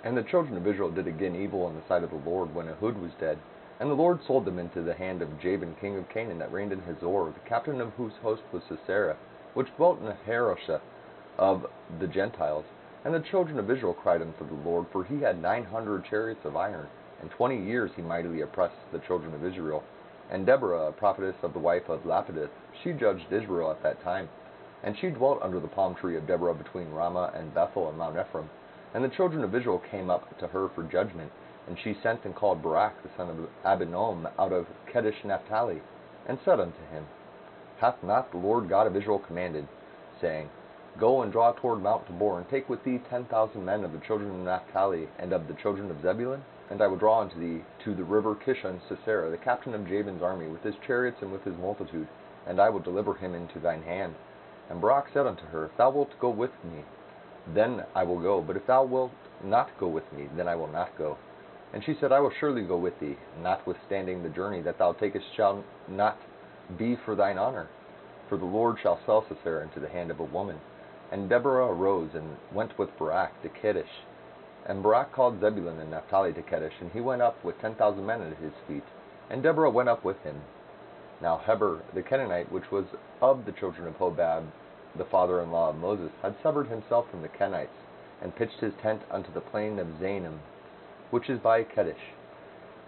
And the children of Israel did again evil in the sight of the Lord when Ehud was dead. And the Lord sold them into the hand of Jabin king of Canaan, that reigned in Hazor, the captain of whose host was Sisera, which dwelt in Harosheth of the Gentiles. And the children of Israel cried unto the Lord, for he had 900 chariots of iron, and 20 years he mightily oppressed the children of Israel. And Deborah, a prophetess of the wife of Lapidus, she judged Israel at that time. And she dwelt under the palm tree of Deborah between Ramah and Bethel and Mount Ephraim. And the children of Israel came up to her for judgment, and she sent and called Barak the son of Abinoam out of Kedesh Naphtali, and said unto him, Hath not the Lord God of Israel commanded, saying, Go and draw toward Mount Tabor, and take with thee 10,000 men of the children of Naphtali and of the children of Zebulun? And I will draw unto thee to the river Kishon Sisera, the captain of Jabin's army, with his chariots and with his multitude, and I will deliver him into thine hand. And Barak said unto her, If thou wilt go with me, then I will go, but if thou wilt not go with me, then I will not go. And she said, I will surely go with thee, notwithstanding the journey that thou takest shall not be for thine honor, for the Lord shall sell Sisera into the hand of a woman. And Deborah arose and went with Barak to Kedesh. And Barak called Zebulun and Naphtali to Kedesh, and he went up with 10,000 men at his feet, and Deborah went up with him. Now Heber the Canaanite, which was of the children of Hobab, the father-in-law of Moses, had severed himself from the Kenites, and pitched his tent unto the plain of Zaanim, which is by Kedesh.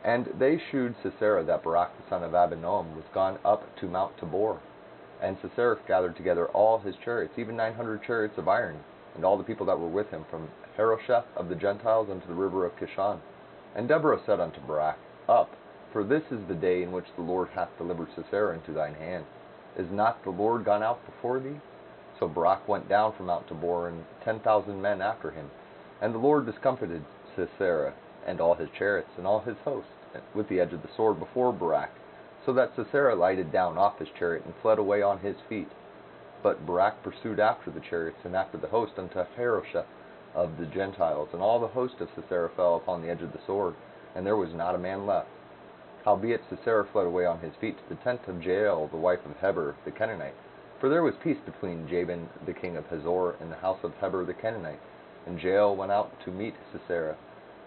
And they shewed Sisera that Barak the son of Abinoam was gone up to Mount Tabor. And Sisera gathered together all his chariots, even 900 chariots of iron, and all the people that were with him, from Harosheth of the Gentiles unto the river of Kishon. And Deborah said unto Barak, Up, for this is the day in which the Lord hath delivered Sisera into thine hand. Is not the Lord gone out before thee? So Barak went down from Mount Tabor, and 10,000 men after him. And the Lord discomfited Sisera, and all his chariots, and all his host, with the edge of the sword before Barak, so that Sisera lighted down off his chariot, and fled away on his feet. But Barak pursued after the chariots, and after the host, unto Harosheth of the Gentiles, and all the host of Sisera fell upon the edge of the sword, and there was not a man left. Howbeit Sisera fled away on his feet to the tent of Jael, the wife of Heber the Canaanite. For there was peace between Jabin the king of Hazor and the house of Heber the Canaanite. And Jael went out to meet Sisera,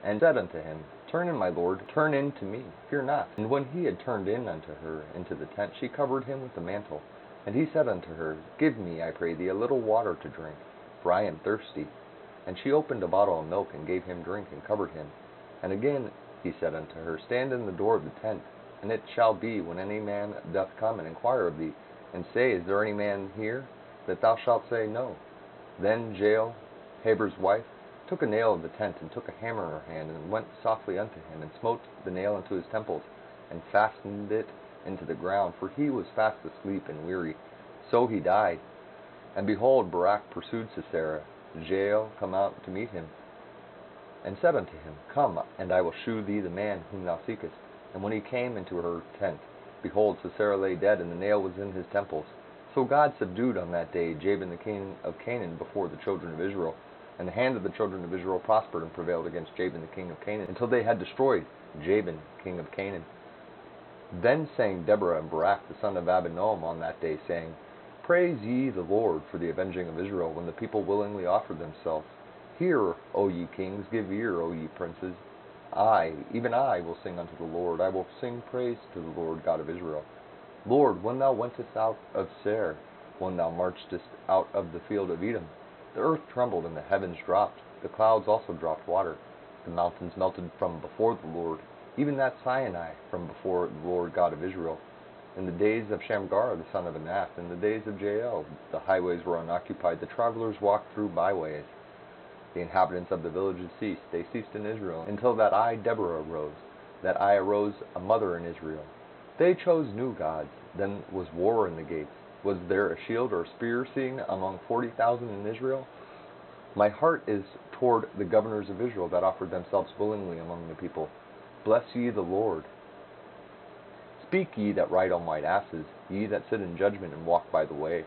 and said unto him, Turn in, my lord, turn in to me, fear not. And when he had turned in unto her into the tent, she covered him with the mantle. And he said unto her, Give me, I pray thee, a little water to drink, for I am thirsty. And she opened a bottle of milk, and gave him drink, and covered him. And again he said unto her, Stand in the door of the tent, and it shall be, when any man doth come and inquire of thee, and say, Is there any man here? That thou shalt say, No. Then Jael, Heber's wife, took a nail of the tent, and took a hammer in her hand, and went softly unto him, and smote the nail into his temples, and fastened it into the ground, for he was fast asleep and weary. So he died. And behold, Barak pursued Sisera. Jael come out to meet him, and said unto him, Come, and I will shew thee the man whom thou seekest. And when he came into her tent, behold, Sisera lay dead, and the nail was in his temples. So God subdued on that day Jabin the king of Canaan before the children of Israel. And the hand of the children of Israel prospered and prevailed against Jabin the king of Canaan, until they had destroyed Jabin king of Canaan. Then sang Deborah and Barak the son of Abinoam on that day, saying, Praise ye the Lord for the avenging of Israel, when the people willingly offered themselves. Hear, O ye kings, give ear, O ye princes. I, even I, will sing unto the Lord. I will sing praise to the Lord God of Israel. Lord, when thou wentest out of Seir, when thou marchedest out of the field of Edom, the earth trembled, and the heavens dropped. The clouds also dropped water. The mountains melted from before the Lord, even that Sinai from before the Lord God of Israel. In the days of Shamgar the son of Anath, in the days of Jael, the highways were unoccupied. The travelers walked through byways. The inhabitants of the villages ceased. They ceased in Israel, until that I, Deborah, arose, that I arose a mother in Israel. They chose new gods. Then was war in the gates. Was there a shield or a spear seen among 40,000 in Israel? My heart is toward the governors of Israel that offered themselves willingly among the people. Bless ye the Lord. Speak ye that ride on white asses, ye that sit in judgment and walk by the way.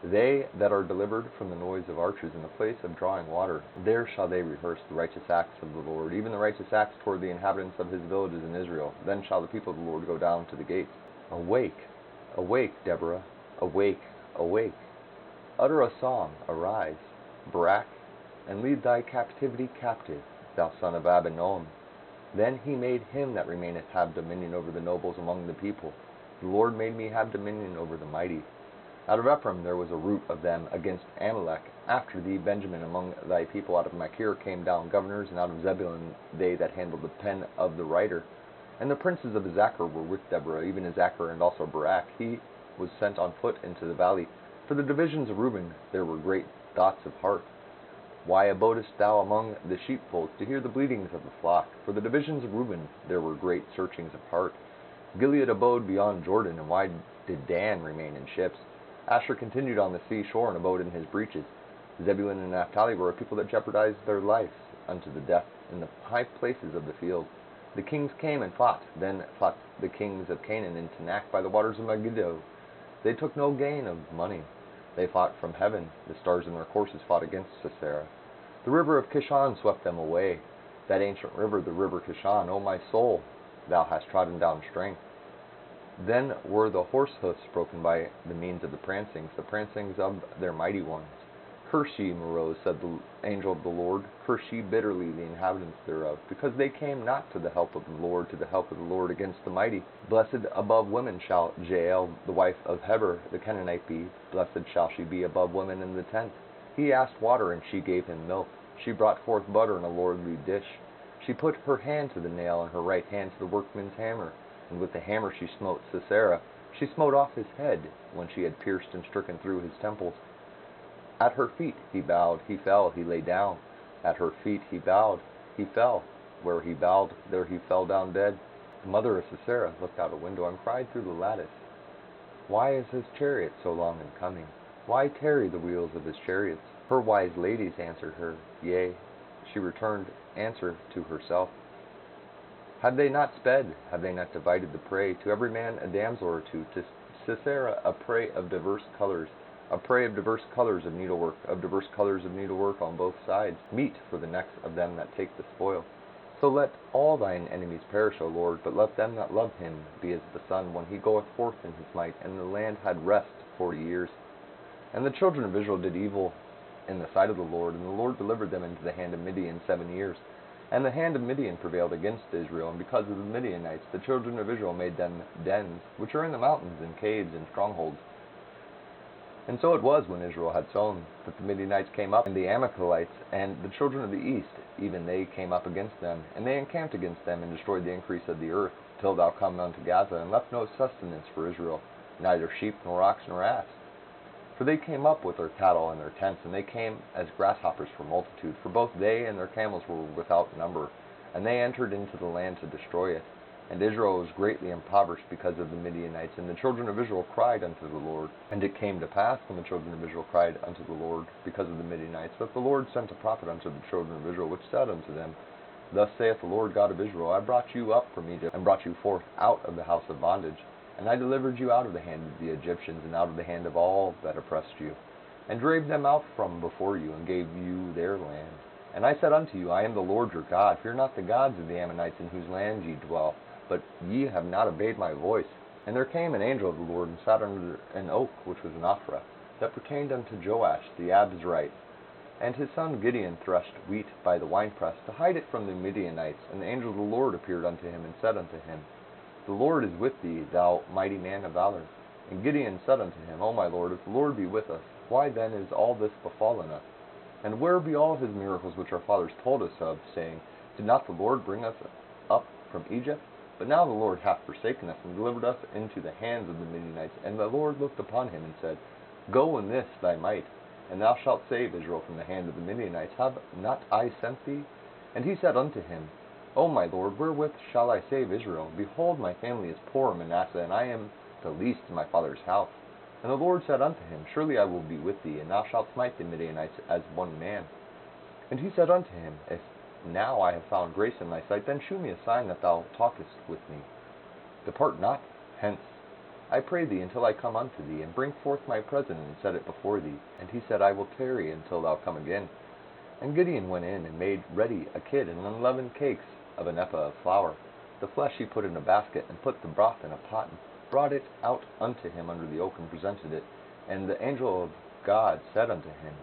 They that are delivered from the noise of archers in the place of drawing water, there shall they rehearse the righteous acts of the Lord, even the righteous acts toward the inhabitants of his villages in Israel. Then shall the people of the Lord go down to the gates. Awake, awake, Deborah, awake, awake. Utter a song, arise, Barak, and lead thy captivity captive. thou son of Abinoam. Then he made him that remaineth have dominion over the nobles among the people. The Lord made me have dominion over the mighty. Out of Ephraim there was a root of them against Amalek. After thee, Benjamin, among thy people out of Machir came down governors, and out of Zebulun they that handled the pen of the writer. And the princes of Issachar were with Deborah, even Issachar and also Barak. He was sent on foot into the valley. For the divisions of Reuben there were great thoughts of heart. Why abodest thou among the sheepfolds, to hear the bleatings of the flock? For the divisions of Reuben there were great searchings of heart. Gilead abode beyond Jordan, and why did Dan remain in ships? Asher continued on the sea shore, and abode in his breaches. Zebulun and Naphtali were a people that jeopardized their lives unto the death in the high places of the field. The kings came and fought. Then fought the kings of Canaan in Tanakh by the waters of Megiddo. They took no gain of money. They fought from heaven. The stars in their courses fought against Sisera. The river of Kishon swept them away. That ancient river, the river Kishon, O my soul, thou hast trodden down strength. Then were the horse hoofs broken by the means of the prancings of their mighty ones. Curse ye, Meroz, said the angel of the Lord, curse ye bitterly the inhabitants thereof, because they came not to the help of the Lord, against the mighty. Blessed above women shall Jael, the wife of Heber the Canaanite, be. Blessed shall she be above women in the tent. He asked water, and she gave him milk. She brought forth butter in a lordly dish. She put her hand to the nail, and her right hand to the workman's hammer. And with the hammer she smote Sisera. She smote off his head, when she had pierced and stricken through his temples. At her feet he bowed, he fell, he lay down. At her feet he bowed, he fell. Where he bowed, there he fell down dead. The mother of Sisera looked out a window and cried through the lattice, Why is his chariot so long in coming? Why tarry the wheels of his chariots? Her wise ladies answered her, Yea. She returned answer to herself. Have they not sped? Have they not divided the prey? To every man a damsel or two, to Sisera a prey of diverse colors, of diverse colors of needlework on both sides, meat for the necks of them that take the spoil. So let all thine enemies perish, O Lord, but let them that love him be as the sun when he goeth forth in his might. And the land had rest 40 years. And the children of Israel did evil in the sight of the Lord, and the Lord delivered them into the hand of Midian 7 years. And the hand of Midian prevailed against Israel, and because of the Midianites the children of Israel made them dens, which are in the mountains, and caves, and strongholds. And so it was, when Israel had sown, that the Midianites came up, and the Amalekites, and the children of the east, even they came up against them. And they encamped against them, and destroyed the increase of the earth, till thou come unto Gaza, and left no sustenance for Israel, neither sheep, nor ox, nor ass. For they came up with their cattle and their tents, and they came as grasshoppers for multitude, for both they and their camels were without number, and they entered into the land to destroy it. And Israel was greatly impoverished because of the Midianites, and the children of Israel cried unto the Lord. And it came to pass, when the children of Israel cried unto the Lord because of the Midianites, that the Lord sent a prophet unto the children of Israel, which said unto them, Thus saith the Lord God of Israel, I brought you up from Egypt, and brought you forth out of the house of bondage. And I delivered you out of the hand of the Egyptians, and out of the hand of all that oppressed you, and drave them out from before you, and gave you their land. And I said unto you, I am the Lord your God. Fear not the gods of the Ammonites, in whose land ye dwell. But ye have not obeyed my voice. And there came an angel of the Lord, and sat under an oak, which was an Ophrah, that pertained unto Joash the Abizrite. And his son Gideon threshed wheat by the winepress, to hide it from the Midianites. And the angel of the Lord appeared unto him, and said unto him, The Lord is with thee, thou mighty man of valor. And Gideon said unto him, O my Lord, if the Lord be with us, why then is all this befallen us? And where be all his miracles which our fathers told us of, saying, Did not the Lord bring us up from Egypt? But now the Lord hath forsaken us, and delivered us into the hands of the Midianites. And the Lord looked upon him, and said, Go in this thy might, and thou shalt save Israel from the hand of the Midianites. Have not I sent thee? And he said unto him, O my Lord, wherewith shall I save Israel? Behold, my family is poor in Manasseh, and I am the least in my father's house. And the Lord said unto him, Surely I will be with thee, and thou shalt smite the Midianites as one man. And he said unto him, If now I have found grace in thy sight, then shew me a sign that thou talkest with me. Depart not hence, I pray thee, until I come unto thee, and bring forth my present, and set it before thee. And he said, I will tarry until thou come again. And Gideon went in, and made ready a kid, and unleavened cakes of an ephah of flour. The flesh he put in a basket, and put the broth in a pot, and brought it out unto him under the oak, and presented it. And the angel of God said unto him,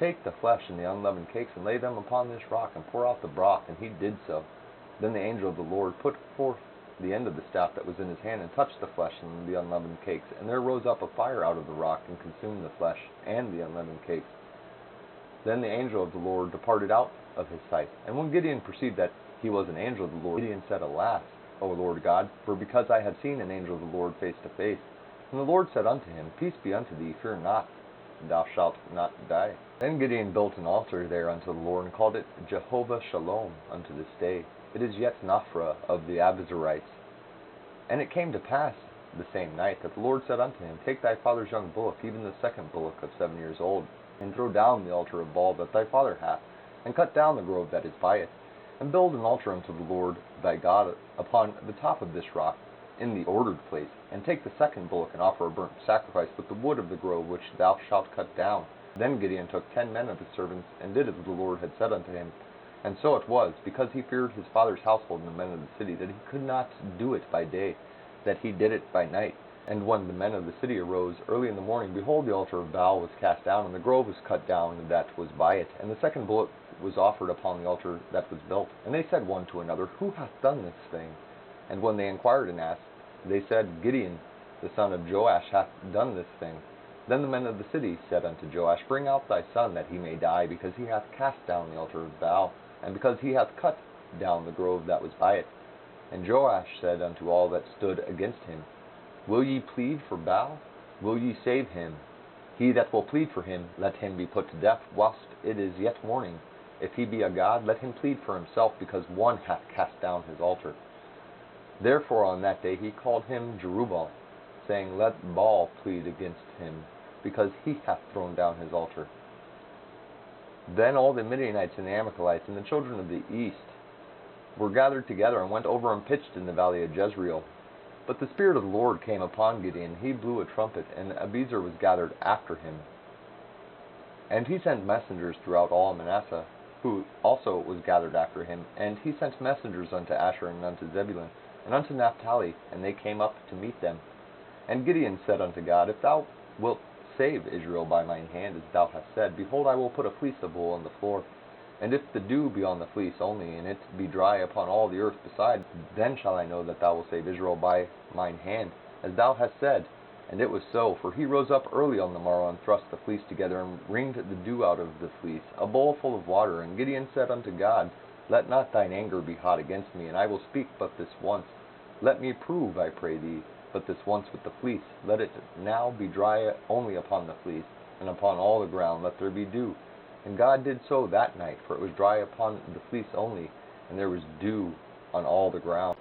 Take the flesh and the unleavened cakes, and lay them upon this rock, and pour out the broth. And he did so. Then the angel of the Lord put forth the end of the staff that was in his hand, and touched the flesh and the unleavened cakes. And there rose up a fire out of the rock, and consumed the flesh and the unleavened cakes. Then the angel of the Lord departed out of his sight. And when Gideon perceived that he was an angel of the Lord, Gideon said, Alas, O Lord God, for because I have seen an angel of the Lord face to face. And the Lord said unto him, Peace be unto thee, fear not, thou shalt not die. Then Gideon built an altar there unto the Lord, and called it Jehovah Shalom unto this day. It is yet Naphrah of the Abizarites. And it came to pass the same night that the Lord said unto him, Take thy father's young bullock, even the second bullock of 7 years old, and throw down the altar of Baal that thy father hath, and cut down the grove that is by it, and build an altar unto the Lord thy God upon the top of this rock, in the ordered place. And take the second bullock, and offer a burnt sacrifice with the wood of the grove which thou shalt cut down. Then Gideon took 10 men of his servants, and did as the Lord had said unto him. And so it was, because he feared his father's household and the men of the city, that he could not do it by day, that he did it by night. And when the men of the city arose early in the morning, behold, the altar of Baal was cast down, and the grove was cut down that was by it, and the second bullock was offered upon the altar that was built. And they said one to another, Who hath done this thing? And when they inquired and asked, they said, Gideon, the son of Joash, hath done this thing. Then the men of the city said unto Joash, Bring out thy son, that he may die, because he hath cast down the altar of Baal, and because he hath cut down the grove that was by it. And Joash said unto all that stood against him, Will ye plead for Baal? Will ye save him? He that will plead for him, let him be put to death whilst it is yet morning. If he be a god, let him plead for himself, because one hath cast down his altar. Therefore on that day he called him Jerubbaal, saying, Let Baal plead against him, because he hath thrown down his altar. Then all the Midianites and the Amalekites and the children of the east were gathered together, and went over and pitched in the valley of Jezreel. But the Spirit of the Lord came upon Gideon. He blew a trumpet, and Abiezer was gathered after him. And he sent messengers throughout all Manasseh, who also was gathered after him. And he sent messengers unto Asher, and unto Zebulun, and unto Naphtali, and they came up to meet them. And Gideon said unto God, If thou wilt save Israel by mine hand, as thou hast said, behold, I will put a fleece of wool on the floor. And if the dew be on the fleece only, and it be dry upon all the earth beside, then shall I know that thou wilt save Israel by mine hand, as thou hast said. And it was so, for he rose up early on the morrow, and thrust the fleece together, and wringed the dew out of the fleece, a bowl full of water. And Gideon said unto God, Let not thine anger be hot against me, and I will speak but this once. Let me prove, I pray thee, but this once with the fleece. Let it now be dry only upon the fleece, and upon all the ground let there be dew. And God did so that night, for it was dry upon the fleece only, and there was dew on all the ground.